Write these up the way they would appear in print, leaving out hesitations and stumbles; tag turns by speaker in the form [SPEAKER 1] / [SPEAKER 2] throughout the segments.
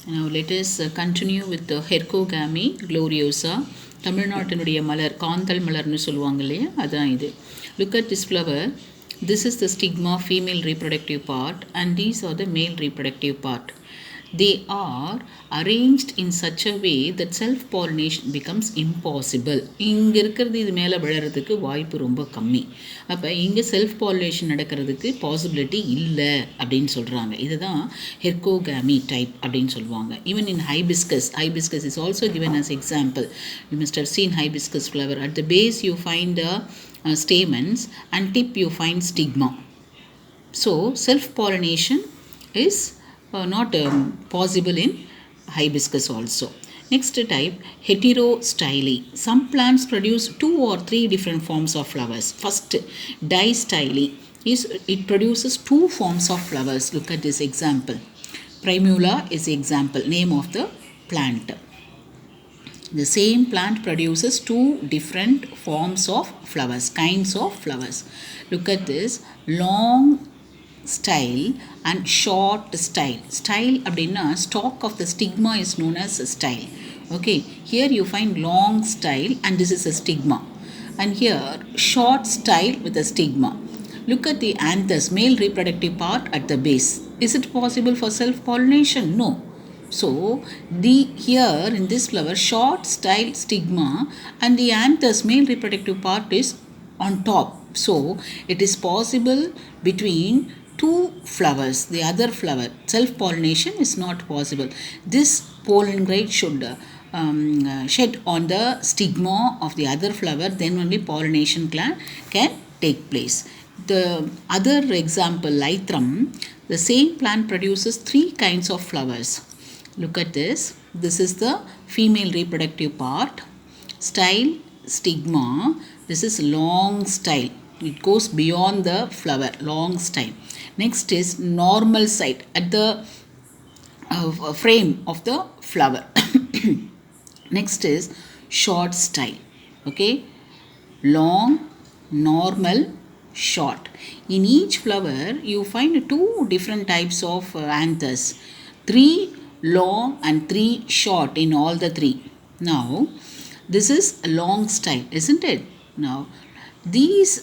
[SPEAKER 1] Now let us continue with the Hercogamy gloriosa. தமிழ்நாட்டினுடைய மலர் காந்தல் மலர்னு சொல்லுவாங்க இல்லையா, அதான் இது. Look at this flower. This is the stigma, female reproductive part, and these are the male reproductive part. They are arranged in such a way that self-pollination becomes impossible. இங்கே இருக்கிறது இது மேலே விழறதுக்கு வாய்ப்பு ரொம்ப கம்மி. அப்போ இங்கே செல்ஃப் பாலினேஷன் நடக்கிறதுக்கு பாசிபிலிட்டி இல்லை அப்படின்னு சொல்கிறாங்க. இதுதான் ஹெர்கோகாமி டைப் அப்படின்னு சொல்லுவாங்க. Even in hibiscus is also given as example. You must have seen hibiscus flower. At the base you find stamens and tip you find stigma. So self-pollination is not possible in hibiscus also. Next type, heterostyle. Some plants produce 2 or 3 different forms of flowers. First, distyle is it produces 2 forms of flowers. Look at this example. Primula is the example, name of the plant. The same plant produces 2 different forms of flowers, kinds of flowers. Look at this, long style and short style. Style அப்படின்னா stalk of the stigma is known as a style. Okay, here you find long style and this is a stigma, and here short style with a stigma. Look at the anthers, male reproductive part at the base. Is it possible for self pollination? No. So here in this flower, short style stigma and the anthers, male reproductive part is on top. So it is possible between 2 flowers. The other flower, self pollination is not possible. This pollen grain should shed on the stigma of the other flower, then only pollination can take place. The other example, lythrum, the same plant produces 3 kinds of flowers. Look at this. This is the female reproductive part. Style, stigma. This is long style. It goes beyond the flower, long style. Next is normal side at the frame of the flower. Next is short style. Okay, long, normal, short. In each flower you find 2 different types of anthers, 3 long and 3 short in all the 3. Now this is a long style, isn't it? Now these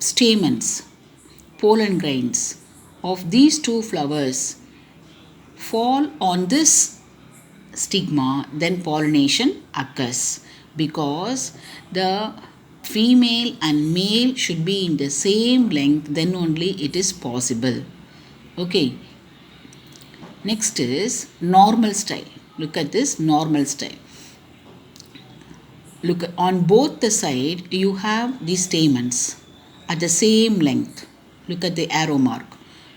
[SPEAKER 1] stamens, pollen grains of these 2 flowers fall on this stigma, then pollination occurs, because the female and male should be in the same length, then only it is possible. Okay, next is normal style. Look at this normal style. Look, on both the side you have these stamens at the same length. Look at the arrow mark.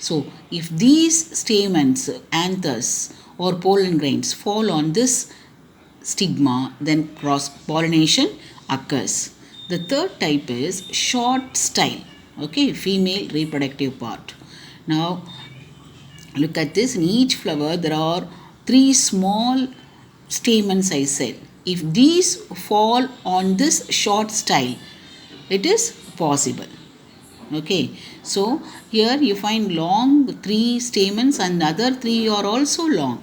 [SPEAKER 1] So if these stamens, anthers or pollen grains fall on this stigma, then cross pollination occurs. The third type is short style. Okay, female reproductive part. Now look at this. In each flower there are 3 small stamens, I said. If these fall on this short style, it is possible. Okay, so here you find long 3 stamens and other 3 are also long,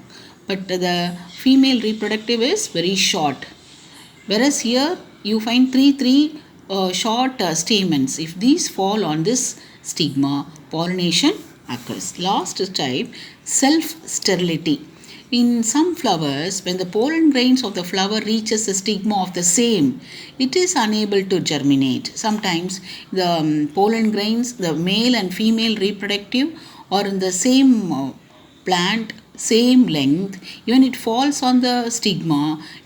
[SPEAKER 1] but the female reproductive is very short, whereas here you find 3 short stamens. If these fall on this stigma, pollination occurs. Last type, self sterility. In some flowers, when the pollen grains of the flower reaches the stigma of the same, it is unable to germinate. Sometimes the pollen grains, the male and female reproductive, are in the same plant, same length. When it falls on the stigma,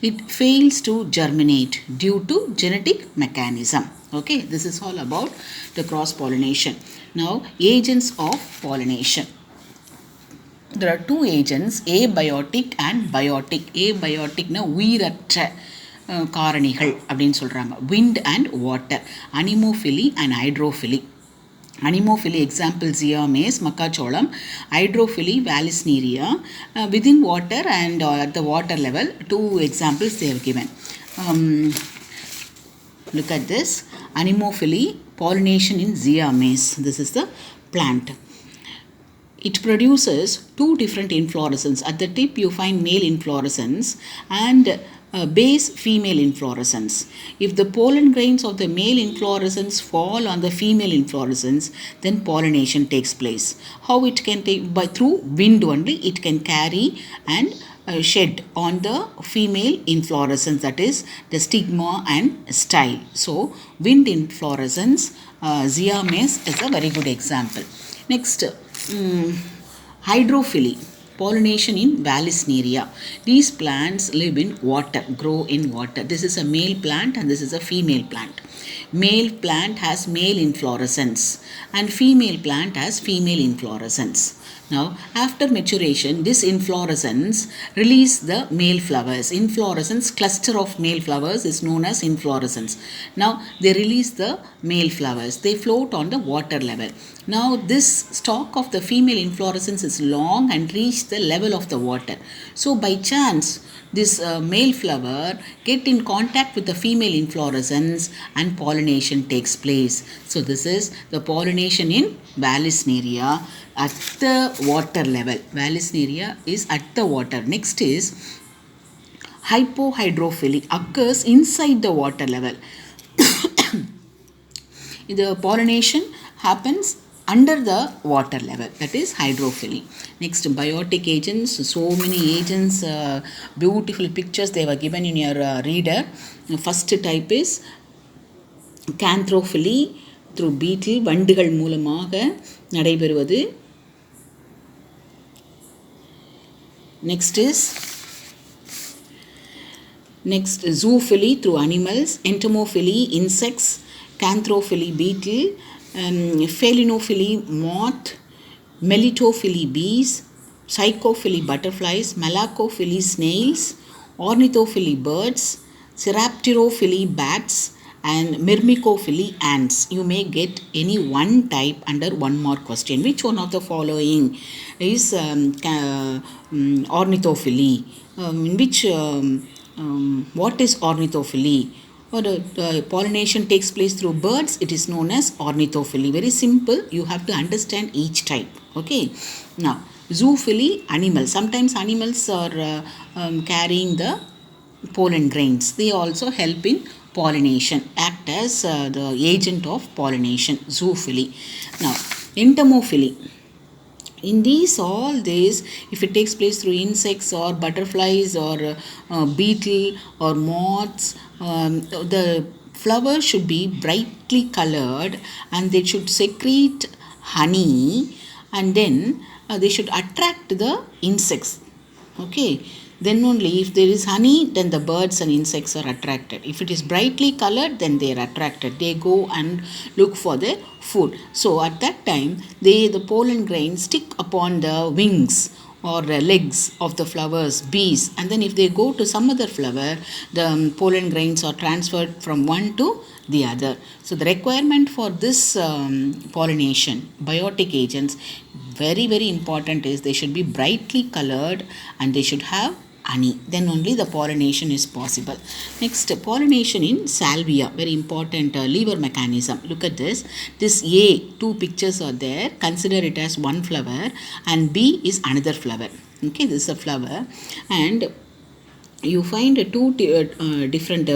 [SPEAKER 1] it fails to germinate due to genetic mechanism. Okay, this is all about the cross pollination. Now, agents of pollination. There are 2 agents, abiotic and biotic. Abiotic na உயிரற்ற காரணிகள் அப்படின்னு சொல்கிறாங்க. Wind and water, anemophily and hydrophily. Anemophily example, Zea mays, மக்காச்சோளம். Hydrophily, Vallisneria. Within water and at the water level, 2 examples they have given. Look at this, anemophily, pollination in Zea mays. This is the plant. it produces two different inflorescence. At the tip you find male inflorescence and base female inflorescence. If the pollen grains of the male inflorescence fall on the female inflorescence, then pollination takes place. How it can take? By through wind only it can carry and shed on the female inflorescence, that is the stigma and style. So wind inflorescence, Zea mays is a very good example. Next, hydrophily, pollination in Vallisneria. These plants live in water, grow in water. This is a male plant and this is a female plant. Male plant has male inflorescence and female plant has female inflorescence. Now, after maturation, this inflorescence release the male flowers. Inflorescence, cluster of male flowers is known as inflorescence. Now, they release the male flowers. They float on the water level. Now, this stalk of the female inflorescence is long and reach the level of the water. So, by chance, this male flower get in contact with the female inflorescence and pollination takes place. So this is the pollination in Vallisneria at the water level. Vallisneria is at the water. Next is hypohydrophily, occurs inside the water level. The pollination happens under the water level, that is hydrophily. Next, biotic agents. So many agents, beautiful pictures they were given in your reader. First type is canthrophily, through beetle, வண்டுகள் மூலமாக நடைபெறுவது. Next zoophily, through animals. Entomophily, insects. Canthrophily, beetle. Phelinophily, moth. Melitophily, bees. Psychophily, butterflies. Malacophily, snails. Ornithophily, birds. Cirapterophily, bats. And Myrmecophily, ants. You may get any one type under one more question. Which one of the following is ornithophily? In which what is ornithophily? Or pollination takes place through birds, it is known as ornithophily. Very simple, you have to understand each type. Okay. Now, zoophily, animals. Sometimes animals are carrying the pollen grains. They also help in pollination, act as the agent of pollination. Zoophily. Now, entomophily. In these, all this, if it takes place through insects or butterflies or beetle or moths, the flower should be brightly colored and they should secrete honey, and then they should attract the insects. Okay. Then only if there is honey, then the birds and insects are attracted. If it is brightly colored, then they are attracted. They go and look for their food. So at that time, the pollen grains stick upon the wings or legs of the flowers, bees, and then if they go to some other flower, the pollen grains are transferred from one to the other. So the requirement for this pollination, biotic agents, very, very important is they should be brightly colored and they should have honey. Then only the pollination is possible. Next, pollination in salvia, very important lever mechanism. Look at this. This A, two pictures are there. Consider it as one flower and B is another flower. Okay, this is a flower and you find two different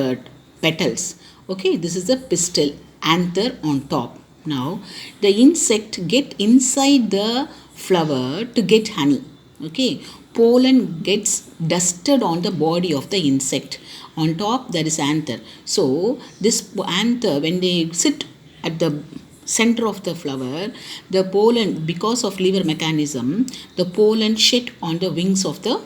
[SPEAKER 1] petals. Okay, this is the pistil, anther on top. Now, the insect get inside the flower to get honey. Okay, pollen gets dusted on the body of the insect. On top there is anther. So this anther, when they sit at the center of the flower, the pollen, because of lever mechanism, the pollen shed on the wings of the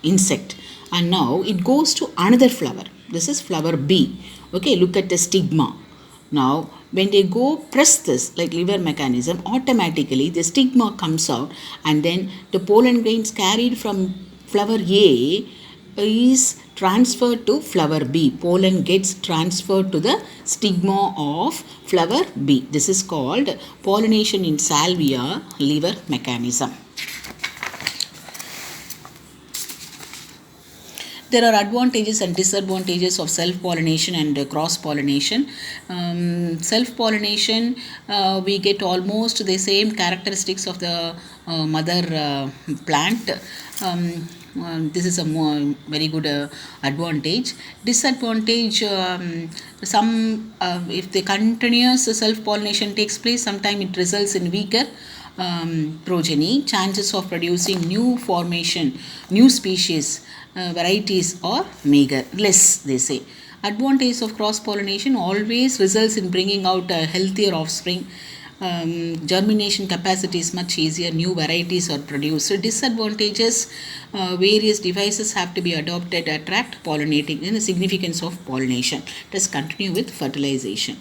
[SPEAKER 1] insect, and now it goes to another flower. This is flower B. Okay, look at the stigma. Now, when they go press this like lever mechanism, automatically the stigma comes out and then the pollen grains carried from flower A is transferred to flower B. Pollen gets transferred to the stigma of flower B. This is called pollination in salvia lever mechanism. There are advantages and disadvantages of self-pollination and cross-pollination. Self-pollination, we get almost the same characteristics of the mother plant. This is a very good advantage. Disadvantage, if the continuous self-pollination takes place, sometimes it results in weaker progeny. Chances of producing new species, varieties are meager, less, they say. Advantage of cross-pollination always results in bringing out a healthier offspring. Germination capacity is much easier, new varieties are produced. So disadvantages, various devices have to be adopted to attract pollinating, and the significance of pollination. Let us continue with fertilization.